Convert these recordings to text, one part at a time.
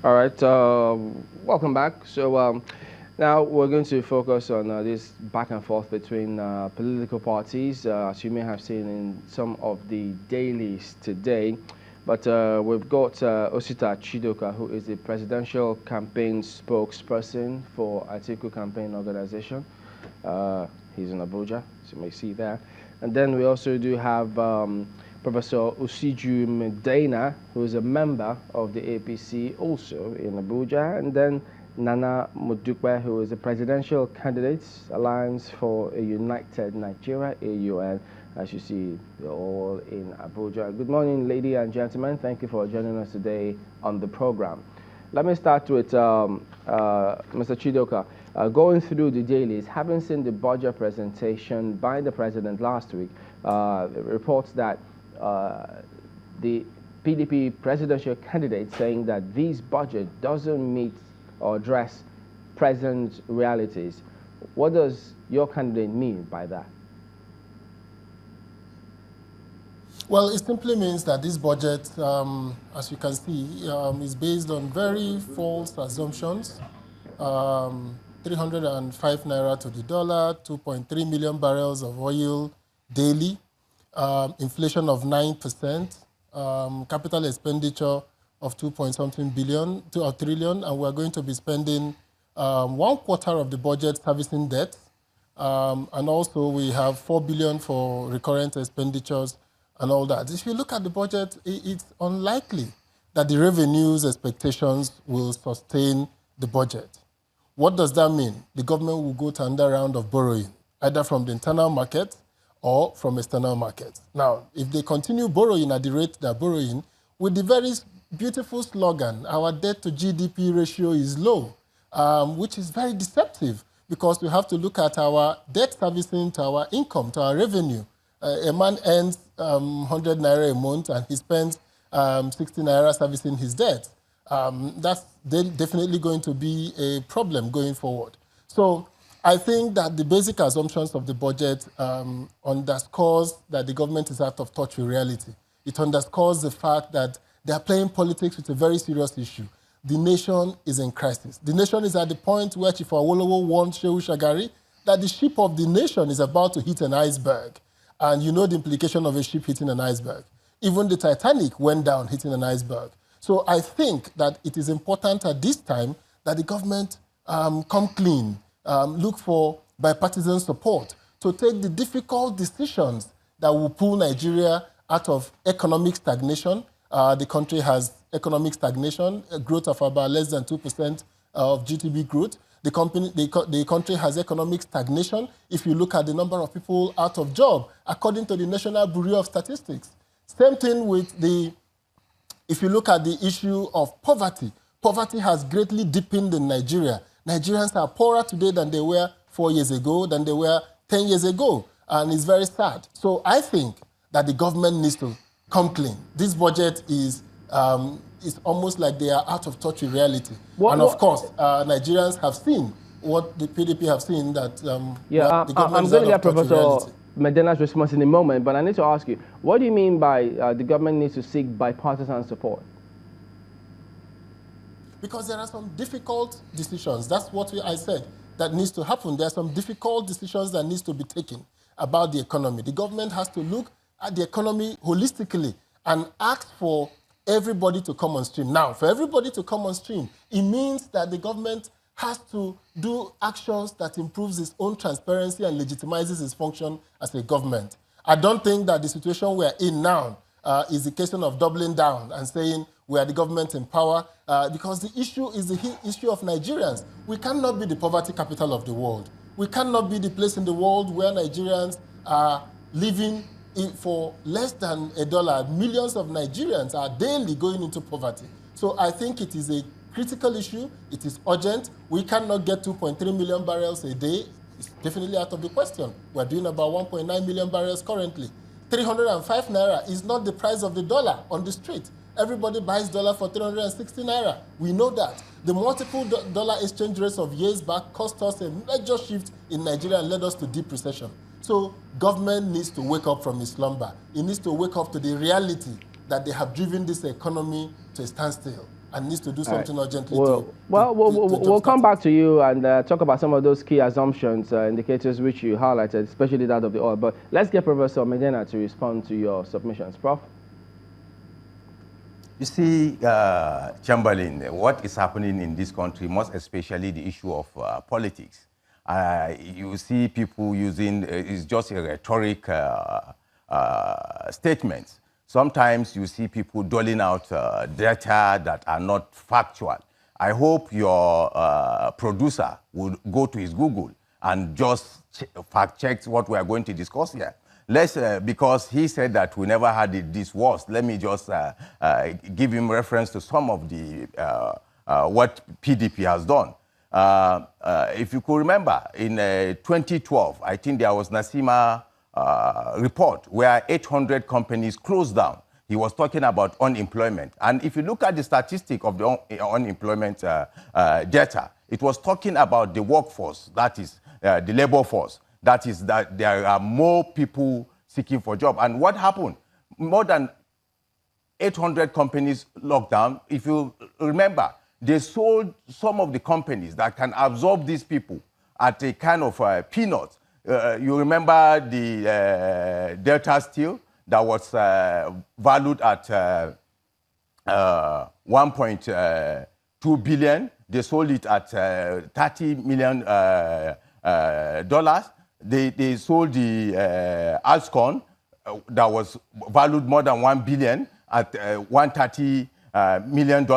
All right, welcome back. Now we're going to focus on this back and forth between political parties, as you may have seen in some of the dailies today. But we've got Osita Chidoka, who is the presidential campaign spokesperson for Atiku Campaign Organization. He's in Abuja, as you may see there. And then we also do have Professor Usiju Medaner, who is a member of the APC, also in Abuja. And then Nana Mudukwe, who is a presidential candidate, Alliance for a United Nigeria, AUN. As you see, they're all in Abuja. Good morning, ladies and gentlemen. Thank you for joining us today on the program. Let me start with Mr. Chidoka. Going through the dailies, having seen the budget presentation by the president last week, reports that the PDP presidential candidate saying that this budget doesn't meet or address present realities. What does your candidate mean by that? Well, it simply means that this budget, as you can see, is based on very false assumptions. 305 naira to the dollar, 2.3 million barrels of oil daily, inflation of 9%, capital expenditure of 2-point-something billion, 2 trillion, and we're going to be spending 1/4 of the budget servicing debt. And also we have 4 billion for recurrent expenditures and all that. If you look at the budget, it's unlikely that the revenues expectations will sustain the budget. What does that mean? The government will go to another round of borrowing, either from the internal market or from external markets. Now, if they continue borrowing at the rate they're borrowing, with the very beautiful slogan, our debt to GDP ratio is low, which is very deceptive because we have to look at our debt servicing to our income, to our revenue. A man earns 100 naira a month and he spends 60 naira servicing his debt. That's definitely going to be a problem going forward. So I think that the basic assumptions of the budget underscores that the government is out of touch with reality. It underscores the fact that they are playing politics with a very serious issue. The nation is in crisis. The nation is at the point where Chief Awolowo warned Shehu Shagari that the ship of the nation is about to hit an iceberg. And you know the implication of a ship hitting an iceberg. Even the Titanic went down hitting an iceberg. So I think that it is important at this time that the government come clean, look for bipartisan support to take the difficult decisions that will pull Nigeria out of economic stagnation. The country has economic stagnation, a growth of about less than 2% of GDP growth. The country has economic stagnation if you look at the number of people out of job, according to the National Bureau of Statistics. Same thing with if you look at the issue of poverty, poverty has greatly deepened in Nigeria. Nigerians are poorer today than they were 4 years ago, than they were 10 years ago, and it's very sad. So I think that the government needs to come clean. This budget is almost like they are out of touch with reality. Of course, Nigerians have seen what the PDP have seen, that the government is out of touch with reality. Medaner's response in a moment, but I need to ask you, what do you mean by the government needs to seek bipartisan support? Because there are some difficult decisions. That's what I said that needs to happen. There are some difficult decisions that needs to be taken about the economy. The government has to look at the economy holistically and ask for everybody to come on stream. Now, for everybody to come on stream, it means that the government has to do actions that improves its own transparency and legitimizes its function as a government. I don't think that the situation we're in now is a question of doubling down and saying we are the government in power, because the issue is the issue of Nigerians. We cannot be the poverty capital of the world. We cannot be the place in the world where Nigerians are living for less than $1. Millions of Nigerians are daily going into poverty. So I think it is a critical issue. It is urgent. We cannot get 2.3 million barrels a day. It's definitely out of the question. We're doing about 1.9 million barrels currently. 305 naira is not the price of the dollar on the street. Everybody buys dollar for 360 naira. We know that. The multiple dollar exchange rates of years back cost us a major shift in Nigeria and led us to deep recession. So government needs to wake up from its slumber. It needs to wake up to the reality that they have driven this economy to a standstill. and needs to do something urgently we'll come back to you and talk about some of those key assumptions, indicators which you highlighted, especially that of the oil. But let's get Professor Medaner to respond to your submissions. Prof? You see, Chamberlain, what is happening in this country, most especially the issue of politics, you see people using, it's just a rhetoric statements. Sometimes you see people doling out data that are not factual. I hope your producer will go to his Google and just fact check what we are going to discuss here. Let's, because he said that we never had this worse, let me just give him reference to some of the, what PDP has done. If you could remember, in 2012, I think there was Nasima report where 800 companies closed down. He was talking about unemployment. And if you look at the statistic of the unemployment data, it was talking about the workforce, that is the labor force. That is that there are more people seeking for jobs. And what happened? More than 800 companies locked down. If you remember, they sold some of the companies that can absorb these people at a kind of peanut. You remember the Delta Steel that was valued at 1.2 billion. They sold it at $30 million. They sold the Alscon that was valued more than 1 billion at $130 million.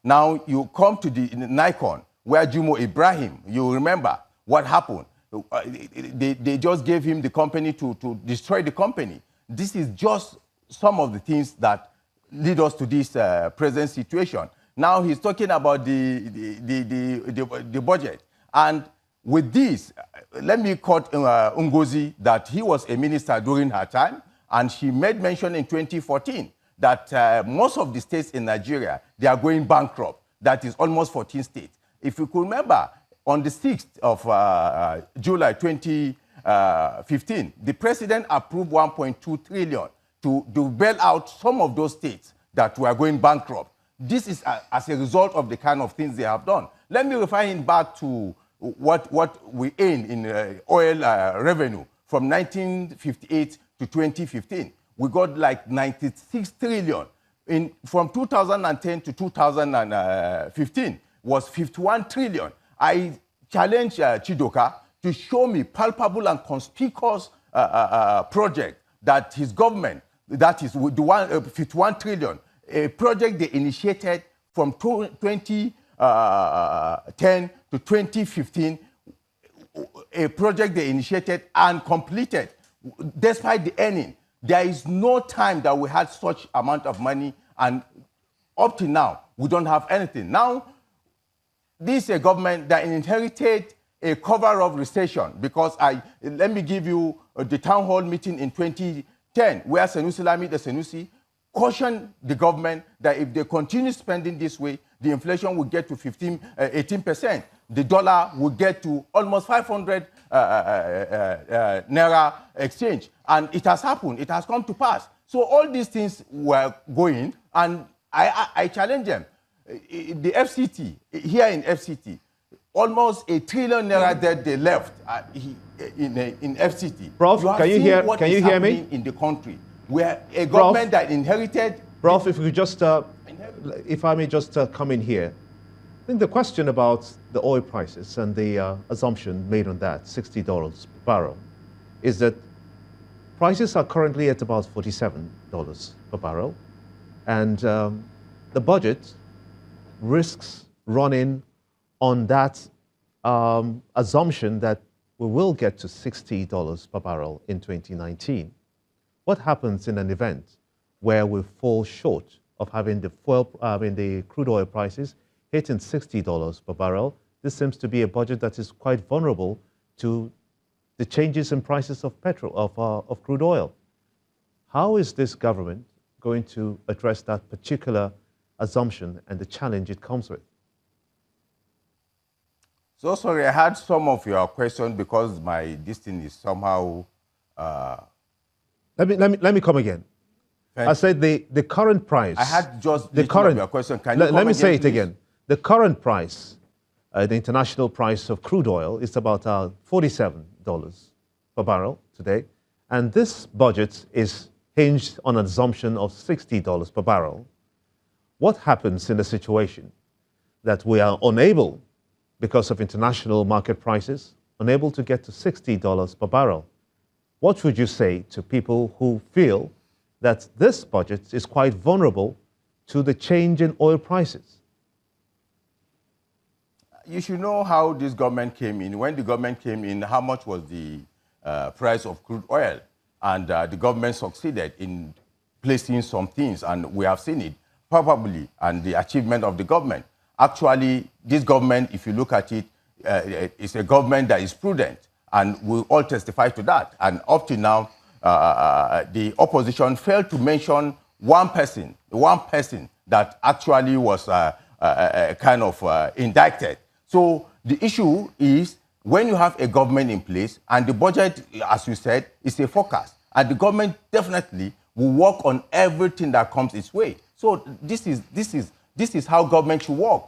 Now you come to the Nikon, where Jumo Ibrahim, you remember what happened. They just gave him the company to destroy the company. This is just some of the things that lead us to this present situation. Now he's talking about the budget. And with this, let me quote Ngozi, that he was a minister during her time, and she made mention in 2014 that most of the states in Nigeria, they are going bankrupt. That is almost 14 states. If you could remember, on the 6th of July 2015, the president approved 1.2 trillion to bail out some of those states that were going bankrupt. This is as a result of the kind of things they have done. Let me refer him back to what we earned in oil revenue from 1958 to 2015. We got like 96 trillion. From 2010 to 2015 was 51 trillion. I challenge Chidoka to show me palpable and conspicuous project that his government, that is the one 51 trillion, a project they initiated from 2010 to 2015, a project they initiated and completed despite the earning. There is no time that we had such amount of money, and up to now, we don't have anything. Now, this is a government that inherited a cover-up recession, because let me give you the town hall meeting in 2010, where Sanusi Lami the Sanusi cautioned the government that if they continue spending this way, the inflation will get to 18%. The dollar will get to almost 500 naira exchange. And it has happened. It has come to pass. So all these things were going, and I challenge them. The FCT, here in FCT, almost 1 trillion naira that they left in FCT. Prof, can you hear me? In the country, where a government that inherited... Prof, if we just, if I may just come in here. I think the question about the oil prices and the assumption made on that, $60 per barrel, is that prices are currently at about $47 per barrel. And the budget risks running on that assumption that we will get to $60 per barrel in 2019. What happens in an event where we fall short of having the crude oil prices hitting $60 per barrel? This seems to be a budget that is quite vulnerable to the changes in prices of of crude oil. How is this government going to address that particular assumption and the challenge it comes with? So sorry, I had some of your questions because this thing is somehow... Let me come again. I said the current price. I had just the current. Your question. Can you let me say it please? again. The current price, the international price of crude oil, is about $47 per barrel today, and this budget is hinged on an assumption of $60 per barrel. What happens in a situation that we are unable, because of international market prices, unable to get to $60 per barrel? What would you say to people who feel that this budget is quite vulnerable to the change in oil prices? You should know how this government came in. When the government came in, how much was the price of crude oil? And the government succeeded in placing some things, and we have seen it probably, and the achievement of the government. Actually, this government, if you look at it, is a government that is prudent, and we all testify to that. And up to now, the opposition failed to mention one person that actually was kind of indicted. So the issue is, when you have a government in place, and the budget, as you said, is a forecast, and the government definitely will work on everything that comes its way. So this is how government should work.